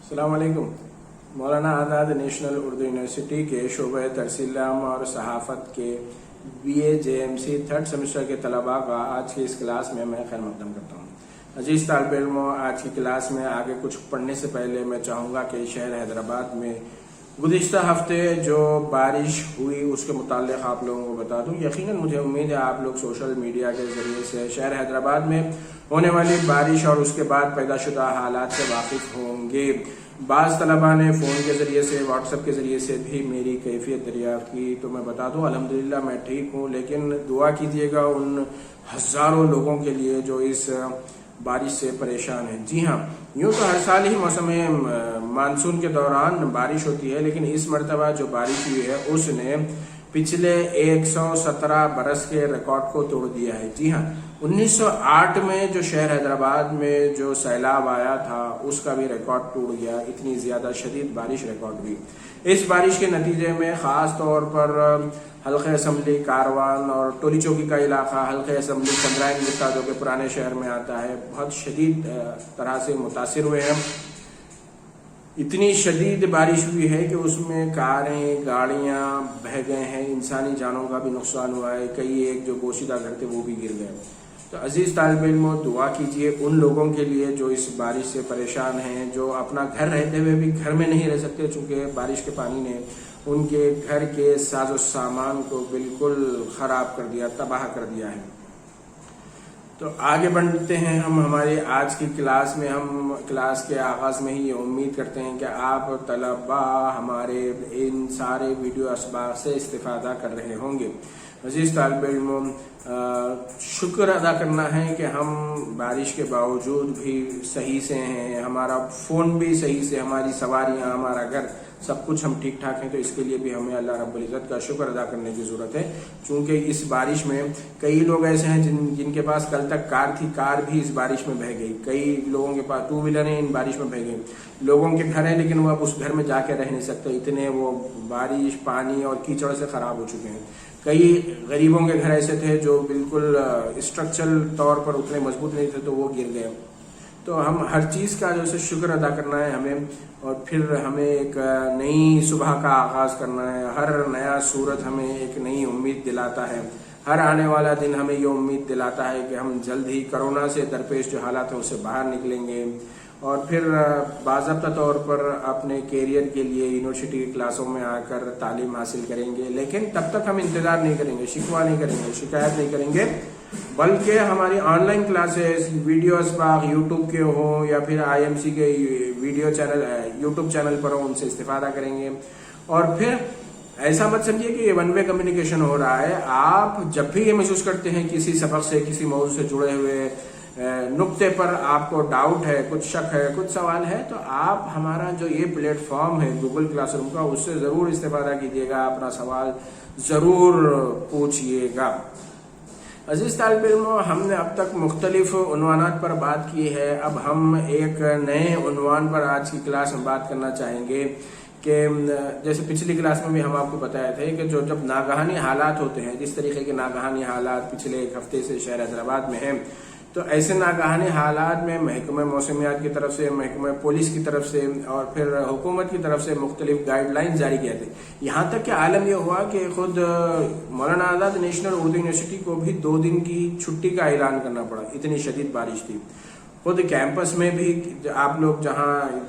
अस्सलाम वालेकुम। मौलाना आज़ाद national Urdu university के शोबे तर्सील आम और सहाफ़त के BA JMC थर्ड सेमेस्टर के तलबा का आज की इस क्लास में मैं खैर मक़दम करता हूँ। अजीज़ तालिब इल्मों, आज की क्लास में आगे कुछ पढ़ने से पहले मैं चाहूँगा कि शहर हैदराबाद में गुज़िश्ता हफ्ते जो बारिश हुई उसके मुताल्लिक़ आप लोगों को बता दूं। यकीनन मुझे उम्मीद है आप लोग सोशल मीडिया के ज़रिए से शहर हैदराबाद में होने वाली बारिश और उसके बाद पैदा शुदा हालात से वाकिफ़ होंगे। बाज़ तलबा ने फ़ोन के ज़रिए से, व्हाट्सएप के ज़रिए से भी मेरी कैफियत दरियाफ़्त की, तो मैं बता दूं अल्हम्दुलिल्लाह मैं ठीक हूँ। लेकिन दुआ कीजिएगा उन हज़ारों लोगों के लिए जो इस बारिश से परेशान है। जी हाँ, यूँ तो हर साल ही मौसम मानसून के दौरान बारिश होती है, लेकिन इस मरतबा जो बारिश हुई है उसने पिछले 117 बरस के रिकॉर्ड को तोड़ दिया है। जी हाँ, 1908 में जो शहर हैदराबाद में जो सैलाब आया था उसका भी रिकॉर्ड टूट गया। इतनी ज़्यादा शदीद बारिश रिकॉर्ड हुई। इस बारिश के नतीजे में ख़ास तौर पर हल्के असम्बली कारवान और टोली चौकी का इलाका, हल्के असम्बली चंद्रायन गुप्ता जो कि पुराने शहर में आता है, बहुत शदीद तरह से मुतासिर हुए हैं। इतनी शदीद बारिश हुई है कि उसमें कारें, गाड़ियां बह गए हैं, इंसानी जानों का भी नुकसान हुआ है। कई एक जो पोशीदा घर थे वो भी गिर गए। तो अजीज तालिब इल्मों, दुआ कीजिए उन लोगों के लिए जो इस बारिश से परेशान हैं, जो अपना घर रहते हुए भी घर में नहीं रह सकते चूंकि बारिश के पानी ने उनके घर के साजो सामान को बिल्कुल खराब कर दिया, तबाह कर दिया है। तो आगे बढ़ते हैं हम हमारी आज की क्लास में। हम क्लास के आगाज में ही ये उम्मीद करते हैं कि आप तलबा हमारे इन सारे वीडियो असबाब से इस्तिफादा कर रहे होंगे। अजीज तालिब इल्मों, शुक्र अदा करना है कि हम बारिश के बावजूद भी सही से हैं, हमारा फ़ोन भी सही से, हमारी सवारियां, हमारा घर, सब कुछ हम ठीक ठाक हैं। तो इसके लिए भी हमें अल्लाह रब्बुल इज़्ज़त का शुक्र अदा करने की ज़रूरत है, क्योंकि इस बारिश में कई लोग ऐसे हैं जिनके पास कल तक कार थी, कार भी इस बारिश में बह गई। कई लोगों के पास टू व्हीलर हैं, इन बारिश में बह गई। लोगों के घर है लेकिन वो अब उस घर में जाके रह नहीं सकते, इतने वो बारिश, पानी और कीचड़ से ख़राब हो चुके हैं। कई गरीबों के घर ऐसे थे जो बिल्कुल स्ट्रक्चरल तौर पर उतने मजबूत नहीं थे, तो वो गिर गए। तो हम हर चीज़ का जो है शुक्र अदा करना है हमें, और फिर हमें एक नई सुबह का आगाज़ करना है। हर नया सूरज हमें एक नई उम्मीद दिलाता है। हर आने वाला दिन हमें ये उम्मीद दिलाता है कि हम जल्द ही कोरोना से दरपेश जो हालात हैं उससे बाहर निकलेंगे और फिर बाज़ाब्ता तौर पर अपने कैरियर के लिए यूनिवर्सिटी की क्लासों में आकर तालीम हासिल करेंगे। लेकिन तब तक हम इंतज़ार नहीं करेंगे, शिकवा नहीं करेंगे, शिकायत नहीं करेंगे, बल्कि हमारी ऑनलाइन क्लासेस, वीडियो असबाग यूट्यूब के हों या फिर IMC के वीडियो चैनल यूट्यूब चैनल पर हो, उनसे इस्तिफादा करेंगे। और फिर ऐसा मत समझिए कि ये वन वे कम्युनिकेशन हो रहा है। आप जब भी ये महसूस करते हैं किसी सबक से, किसी मौजूद से जुड़े हुए नुक्ते पर आपको डाउट है, कुछ शक है, कुछ सवाल है, तो आप हमारा जो ये प्लेटफॉर्म है गूगल क्लासरूम का, उससे ज़रूर इस्तेफादा कीजिएगा, अपना सवाल ज़रूर पूछिएगा। अजीज़ तालिब इल्मों, हमने अब तक मुख्तलिफ उन्वानात पर बात की है। अब हम एक नए उन्वान पर आज की क्लास में बात करना चाहेंगे कि जैसे पिछली क्लास में भी हम आपको बताए थे कि जो जब नागहानी हालात होते हैं, जिस तरीके के नागहानी हालात पिछले एक हफ्ते से शहर हैदराबाद में हैं, तो ऐसे नागहानी हालात में महकमे मौसमियात की तरफ से, महकमे पुलिस की तरफ से और फिर हुकूमत की तरफ से मुख्तलिफ गाइडलाइन जारी किए थे। यहाँ तक कि आलम यह हुआ कि खुद मौलाना आज़ाद नेशनल उर्दू यूनिवर्सिटी को भी 2 दिन की छुट्टी का ऐलान करना पड़ा, इतनी शदीद बारिश थी। खुद कैंपस में भी आप लोग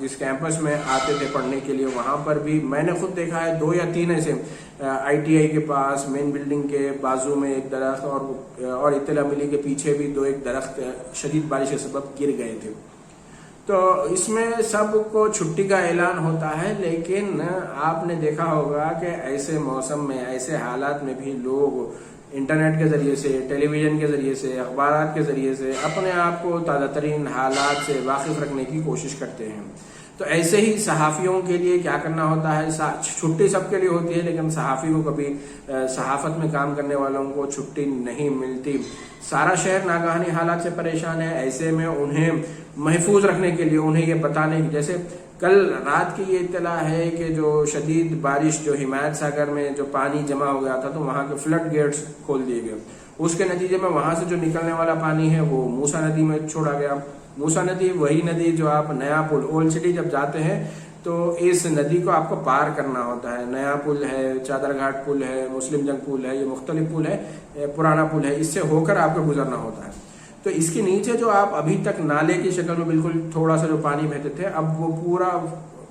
जिस कैंपस में आते थे पढ़ने के लिए, वहाँ पर भी मैंने खुद देखा है 2 या 3 ऐसे ITI के पास मेन बिल्डिंग के बाजू में एक दरख्त और इत्तला मिली के पीछे भी 2 एक दरख्त शदीद बारिश के सबब गिर गए थे। तो इसमें सबको छुट्टी का ऐलान होता है, लेकिन आपने देखा होगा कि ऐसे मौसम में, ऐसे हालात में भी लोग इंटरनेट के ज़रिए से, टेलीविज़न के ज़रिए से, अखबारात के ज़रिए से अपने आप को ताज़ा तरीन हालात से वाकिफ़ रखने की कोशिश करते हैं। तो ऐसे ही सहाफ़ियों के लिए क्या करना होता है, छुट्टी सबके लिए होती है, लेकिन सहाफ़ी को कभी सहाफ़त में काम करने वालों को छुट्टी नहीं मिलती। सारा शहर नागहानी हालात से परेशान है। ऐसे में उन्हें महफूज रखने के लिए, उन्हें ये बताने की, जैसे कल रात की ये इत्तला है कि जो शदीद बारिश जो हिमायत सागर में जो पानी जमा हो गया था, तो वहाँ के फ्लड गेट्स खोल दिए गए। उसके नतीजे में वहाँ से जो निकलने वाला पानी है वो मूसा नदी में छोड़ा गया। موسا ندی وہی ندی جو آپ نیا پل اولڈ سٹی جب جاتے ہیں تو اس ندی کو آپ کو پار کرنا ہوتا ہے. نیا پل ہے, چادر گھاٹ پل ہے, مسلم جنگ پل ہے, یہ مختلف پل ہے, پرانا پل ہے, اس سے ہو کر آپ کو گزرنا ہوتا ہے. تو اس کے نیچے جو آپ ابھی تک نالے کی شکل میں بالکل تھوڑا سا جو پانی بہتے تھے, اب وہ پورا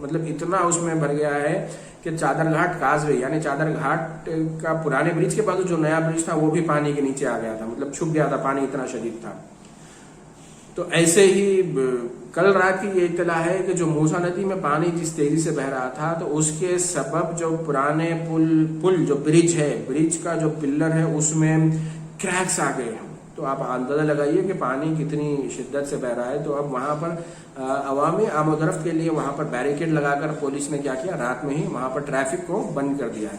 مطلب اتنا اس میں بھر گیا ہے کہ چادر گھاٹ کازوے یعنی چادر گھاٹ کا پرانے برج کے بعد جو نیا برج تھا وہ بھی پانی کے نیچے آ گیا تھا, مطلب چھپ گیا تھا, پانی اتنا شدید تھا. تو ایسے ہی کل رات کی یہ اطلاع ہے کہ جو موسا ندی میں پانی جس تیزی سے بہ رہا تھا تو اس کے سبب جو پرانے پل جو برج ہے, برج کا جو پلر ہے اس میں کریکس آ گئے ہیں. تو آپ اندازہ لگائیے کہ پانی کتنی شدت سے بہ رہا ہے. تو اب وہاں پر عوامی آمد و رفت کے لیے وہاں پر بیریکیڈ لگا کر پولیس نے کیا کیا, رات میں ہی وہاں پر ٹریفک کو بند کر دیا ہے.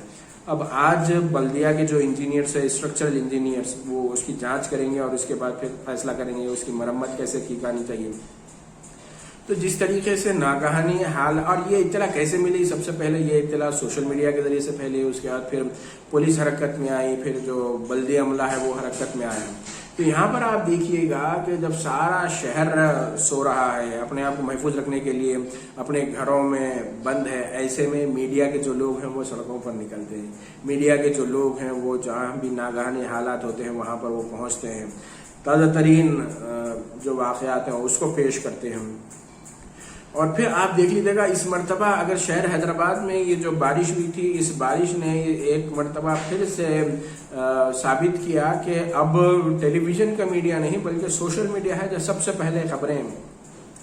اب آج بلدیہ کے جو انجینئرس ہیں, اسٹرکچرل انجینئرس, وہ اس کی جانچ کریں گے اور اس کے بعد پھر فیصلہ کریں گے اس کی مرمت کیسے کی جانی چاہیے. تو جس طریقے سے ناگہانی حال, اور یہ اطلاع کیسے ملی, سب سے پہلے یہ اطلاع سوشل میڈیا کے ذریعے سے پھیلی, اس کے بعد پھر پولیس حرکت میں آئی, پھر جو بلدی عملہ ہے وہ حرکت میں آیا. تو یہاں پر آپ دیکھیے گا کہ جب سارا شہر سو رہا ہے, اپنے آپ کو محفوظ رکھنے کے لیے اپنے گھروں میں بند ہے, ایسے میں میڈیا کے جو لوگ ہیں وہ سڑکوں پر نکلتے ہیں. میڈیا کے جو لوگ ہیں وہ جہاں بھی ناگہانی حالات ہوتے ہیں وہاں پر وہ پہنچتے ہیں, تازہ ترین جو واقعات ہیں اس کو پیش کرتے ہیں. اور پھر آپ دیکھ لیجیے گا اس مرتبہ اگر شہر حیدرآباد میں یہ جو بارش ہوئی تھی, اس بارش نے ایک مرتبہ پھر سے ثابت کیا کہ اب ٹیلی ویژن کا میڈیا نہیں بلکہ سوشل میڈیا ہے جو سب سے پہلے خبریں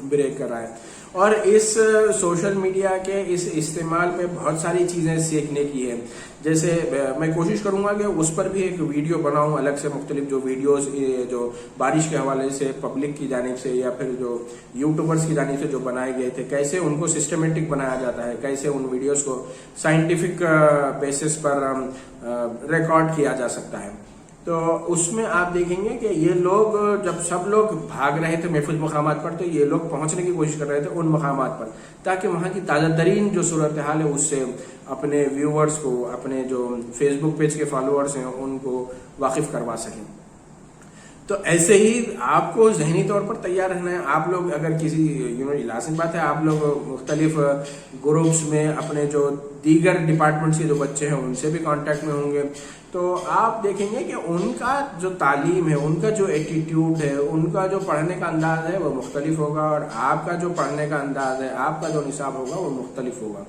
بریک کر رہا ہے. اور اس سوشل میڈیا کے اس استعمال میں بہت ساری چیزیں سیکھنے کی ہے. جیسے میں کوشش کروں گا کہ اس پر بھی ایک ویڈیو بناؤں الگ سے, مختلف جو ویڈیوز جو بارش کے حوالے سے پبلک کی جانب سے یا پھر جو یوٹیوبرز کی جانب سے جو بنائے گئے تھے, کیسے ان کو سسٹمیٹک بنایا جاتا ہے, کیسے ان ویڈیوز کو سائنٹیفک بیسس پر ریکارڈ کیا جا سکتا ہے. تو اس میں آپ دیکھیں گے کہ یہ لوگ جب سب لوگ بھاگ رہے تھے محفوظ مقامات پر, تو یہ لوگ پہنچنے کی کوشش کر رہے تھے ان مقامات پر تاکہ وہاں کی تازہ ترین جو صورتحال ہے اس سے اپنے ویورز کو, اپنے جو فیس بک پیج کے فالوورز ہیں ان کو واقف کروا سکیں. تو ایسے ہی آپ کو ذہنی طور پر تیار رہنا ہے. آپ لوگ اگر کسی لازم بات ہے آپ لوگ مختلف گروپس میں اپنے جو دیگر ڈپارٹمنٹس کے جو بچے ہیں ان سے بھی کانٹیکٹ میں ہوں گے, تو آپ دیکھیں گے کہ ان کا جو تعلیم ہے, ان کا جو ایٹیٹیوڈ ہے, ان کا جو پڑھنے کا انداز ہے وہ مختلف ہوگا, اور آپ کا جو پڑھنے کا انداز ہے, آپ کا جو نصاب ہوگا وہ مختلف ہوگا.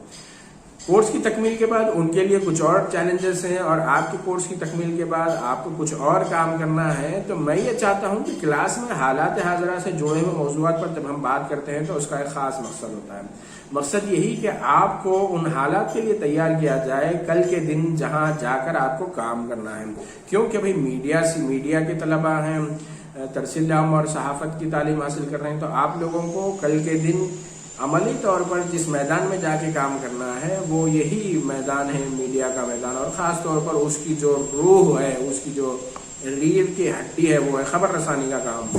کورس کی تکمیل کے بعد ان کے لیے کچھ اور چیلنجز ہیں, اور آپ کے کورس کی تکمیل کے بعد آپ کو کچھ اور کام کرنا ہے. تو میں یہ چاہتا ہوں کہ کلاس میں حالات حاضرہ سے جڑے ہوئے موضوعات پر جب ہم بات کرتے ہیں تو اس کا ایک خاص مقصد ہوتا ہے. مقصد یہی کہ آپ کو ان حالات کے لیے تیار کیا جائے کل کے دن جہاں جا کر آپ کو کام کرنا ہے. کیونکہ بھئی میڈیا کے طلباء ہیں, ترسیل عام اور صحافت کی تعلیم حاصل کر رہے ہیں, تو آپ لوگوں کو کل کے دن عملی طور پر جس میدان میں جا کے کام کرنا ہے وہ یہی میدان ہے, میڈیا کا میدان, اور خاص طور پر اس کی جو روح ہے, اس کی جو ریڑھ کی ہڈی ہے وہ ہے خبر رسانی کا کام.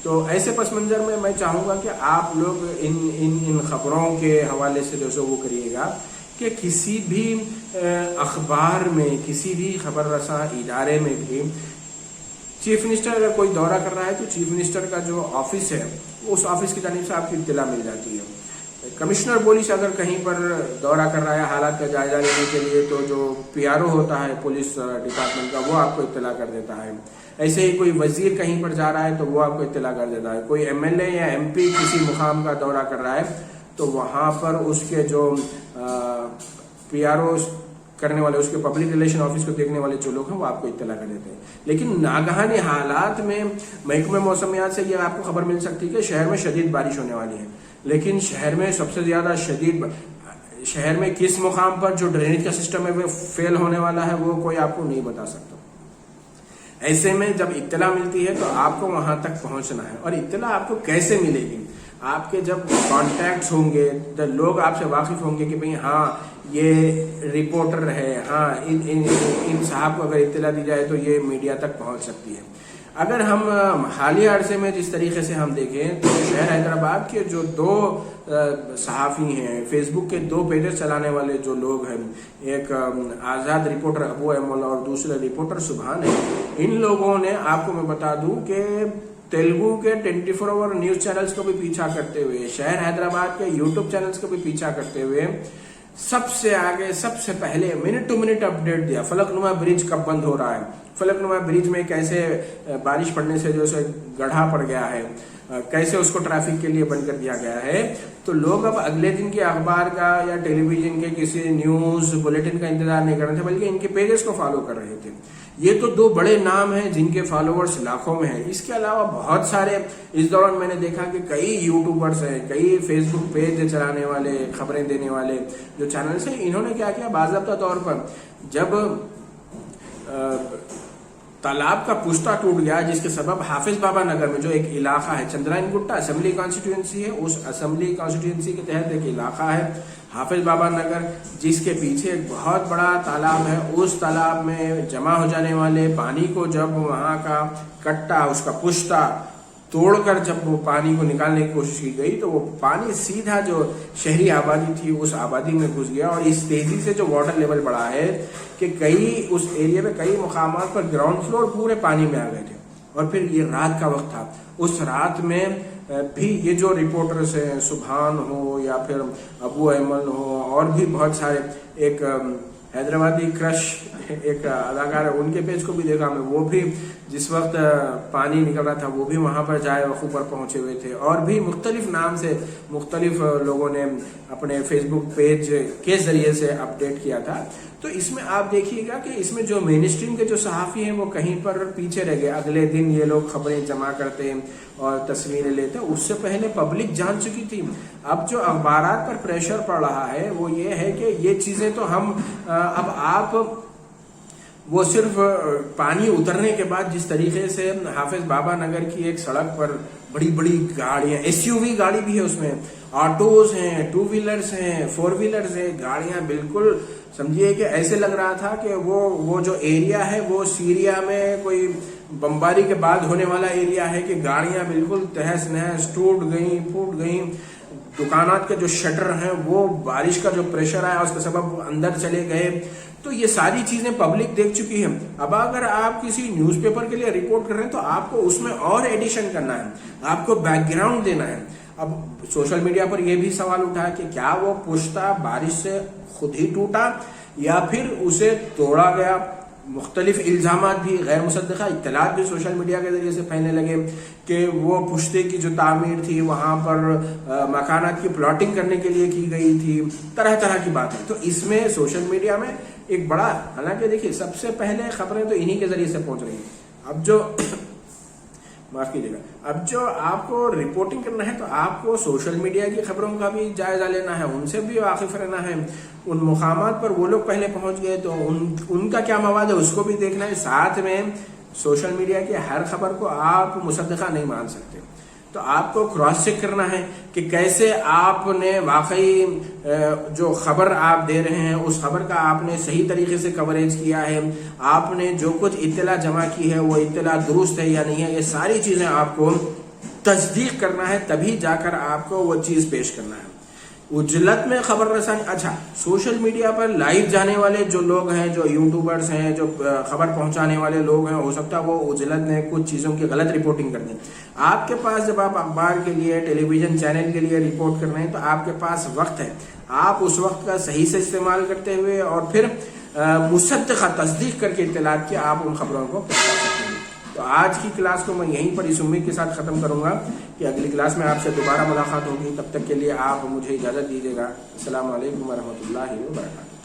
تو ایسے پس منظر میں چاہوں گا کہ آپ لوگ ان خبروں کے حوالے سے جو وہ کریے گا کہ کسی بھی اخبار میں, کسی بھی خبر رساں ادارے میں بھی چیف منسٹر اگر کوئی دورہ کر رہا ہے تو چیف منسٹر کا جو آفس ہے اس آفس کی جانب سے آپ کی اطلاع مل جاتی ہے. کمشنر پولیس اگر کہیں پر دورہ کر رہا ہے حالات کا جائزہ لینے کے لیے تو جو پی آر او ہوتا ہے پولیس ڈپارٹمنٹ کا وہ آپ کو اطلاع کر دیتا ہے. ایسے ہی کوئی وزیر کہیں پر جا رہا ہے تو وہ آپ کو اطلاع کر دیتا ہے. کوئی ایم ایل اے یا ایم پی کسی مقام کا دورہ کر رہا ہے تو وہاں پر اس کے جو پی آر او کرنے والے, اس کے پبلک ریلیشن آفس کو دیکھنے والے جو لوگ ہیں وہ آپ کو اطلاع کر دیتے ہیں. لیکن ناگہانی حالات میں محکمہ موسمیات سے یہ آپ کو خبر مل سکتی ہے کہ شہر میں شدید بارش ہونے والی ہے, لیکن شہر میں سب سے زیادہ شدید شہر میں کس مقام پر جو ڈرینیج کا سسٹم ہے وہ فیل ہونے والا ہے وہ کوئی آپ کو نہیں بتا سکتا. ایسے میں جب اطلاع ملتی ہے تو آپ کو وہاں تک پہنچنا ہے. اور اطلاع آپ کو کیسے ملے گی؟ آپ کے جب کانٹیکٹس ہوں گے تو لوگ آپ سے واقف ہوں گے کہ بھئی ہاں یہ رپورٹر ہے, ہاں ان صاحب کو اگر اطلاع دی جائے تو یہ میڈیا تک پہنچ سکتی ہے. اگر ہم حالیہ عرصے میں جس طریقے سے ہم دیکھیں تو شہر حیدرآباد کے جو 2 صحافی ہیں, فیس بک کے 2 پیجز چلانے والے جو لوگ ہیں, ایک آزاد رپورٹر ابو ایمل اور دوسرے رپورٹر سبحان ہے, ان لوگوں نے آپ کو میں بتا دوں کہ तेलुगु के 24 आवर न्यूज चैनल्स को भी पीछा करते हुए, शहर हैदराबाद के यूट्यूब चैनल्स को भी पीछा करते हुए सबसे आगे सबसे पहले मिनट टू मिनट अपडेट दिया। फलकनुमा ब्रिज कब बंद हो रहा है, फलकनुमा ब्रिज में कैसे बारिश पड़ने से जो है गड्ढा पड़ गया है, कैसे उसको ट्रैफिक के लिए बंद कर दिया गया है। तो लोग अब अगले दिन के अखबार का या टेलीविजन के किसी न्यूज बुलेटिन का इंतजार नहीं कर रहे थे, बल्कि इनके पेजेस को फॉलो कर रहे थे। ये तो दो बड़े नाम हैं जिनके फॉलोअर्स लाखों में हैं। इसके अलावा बहुत सारे, इस दौरान मैंने देखा कि कई यूट्यूबर्स हैं, कई फेसबुक पेज चलाने वाले, खबरें देने वाले जो चैनल्स हैं, इन्होंने क्या किया, बाज़ाब्ता तौर पर जब तालाब का पुश्ता टूट गया जिसके सबब हाफिज बाबा नगर में जो एक इलाका है, चंद्रायन गुट्टा असेंबली कॉन्स्टिट्यूएंसी है, उस असेंबली कॉन्स्टिट्यूएंसी के तहत एक इलाका है हाफिज बाबा नगर, जिसके पीछे एक बहुत बड़ा तालाब है। उस तालाब में जमा हो जाने वाले पानी को जब वहां का कट्टा, उसका पुश्ता तोड़कर जब वो पानी को निकालने की कोशिश की गई तो वो पानी सीधा जो शहरी आबादी थी उस आबादी में घुस गया। और इस तेजी से जो वाटर लेवल बढ़ा है कि कई उस एरिया में कई मुकामात पर ग्राउंड फ्लोर पूरे पानी में आ गए थे। और फिर ये रात का वक्त था, उस रात में भी ये जो रिपोर्टर्स हैं, सुभान हो या फिर अबू अहमद हो और भी बहुत सारे, एक हैदराबादी क्रश एक अदाकार है, उनके पेज को भी देखा मैं, वो भी जिस वक्त पानी निकल रहा था वो भी वहां पर जाए वकूफ पर पहुंचे हुए थे। और भी मुख्तलिफ नाम से मुख्तलिफ लोगों ने अपने फेसबुक पेज के जरिए से अपडेट किया था। तो इसमें आप देखिएगा कि इसमें जो मेन स्ट्रीम के जो सहाफ़ी हैं वो कहीं पर पीछे रह गए। अगले दिन ये लोग खबरें जमा करते और तस्वीरें लेते, उससे पहले पब्लिक जान चुकी थी। अब जो अखबारात पर प्रेशर पड़ रहा है वो ये है कि ये चीजें तो हम अब आप वो सिर्फ पानी उतरने के बाद जिस तरीके से हाफिज बाबा नगर की एक सड़क पर बड़ी बड़ी गाड़ियां, एसयूवी गाड़ी भी है उसमें, ऑटोज हैं, टू व्हीलर्स हैं, फोर व्हीलर्स हैं, गाड़ियां बिल्कुल समझिए कि ऐसे लग रहा था कि वो जो एरिया है वो सीरिया में कोई बमबारी के बाद होने वाला एरिया है कि गाड़ियां बिल्कुल तहस नहस टूट गई, फूट गई। दुकानात के जो शटर हैं वो बारिश का जो प्रेशर आया उसके सबब अंदर चले गए। तो ये सारी चीजें पब्लिक देख चुकी है। अब अगर आप किसी न्यूज़पेपर के लिए रिपोर्ट कर रहे हैं तो आपको उसमें और एडिशन करना है, आपको बैकग्राउंड देना है। अब सोशल मीडिया पर यह भी सवाल उठा कि क्या वो पुश्ता बारिश से खुद ही टूटा या फिर उसे तोड़ा गया। मुख्तलिफ इल्जामात भी, गैर मुसद्दक़ा इत्तलात भी सोशल मीडिया के जरिए से फैलने लगे कि वो पुश्ते की जो तामीर थी वहां पर मकानात की प्लॉटिंग करने के लिए की गई थी, तरह तरह की बातें। तो इसमें सोशल मीडिया में एक बड़ा, हालांकि देखिए सबसे पहले खबरें तो इन्हीं के जरिए से पहुंच रही हैं। अब जो माफ कीजिएगा, अब जो आपको रिपोर्टिंग करना है तो आपको सोशल मीडिया की खबरों का भी जायजा लेना है, उनसे भी वाकिफ रहना है। उन मुकामात पर वो लोग पहले पहुंच गए तो उनका क्या मवाद है उसको भी देखना है। साथ में सोशल मीडिया की हर खबर को आप मुसद्दक़ा नहीं मान सकते, तो आपको क्रॉस चेक करना है कि कैसे आपने वाकई जो खबर आप दे रहे हैं उस खबर का आपने सही तरीके से कवरेज किया है, आपने जो कुछ इत्तला जमा की है वो इत्तला दुरुस्त है या नहीं है। ये सारी चीजें आपको तस्दीक करना है, तभी जाकर आपको वो चीज पेश करना है। उजलत में खबर रसानी, अच्छा सोशल मीडिया पर लाइव जाने वाले जो लोग हैं, जो यूट्यूबर्स हैं, जो खबर पहुंचाने वाले लोग हैं, हो सकता है वो उजलत में कुछ चीज़ों की गलत रिपोर्टिंग कर दें। आपके पास जब आप अखबार के लिए, टेलीविजन चैनल के लिए रिपोर्ट कर रहे हैं तो आपके पास वक्त है, आप उस वक्त का सही से इस्तेमाल करते हुए और फिर मुसद्दक़ा तस्दीक करके इत्तलात की आप उन खबरों को पहुंचा सकते हैं। तो आज की क्लास को मैं यहीं पर इस उम्मीद के साथ ख़त्म करूंगा कि अगली क्लास में आपसे दोबारा मुलाकात होगी। तब तक के लिए आप मुझे इजाज़त दीजिएगा। अस्सलाम वालेकुम व रहमतुल्लाहि व बरकातहू।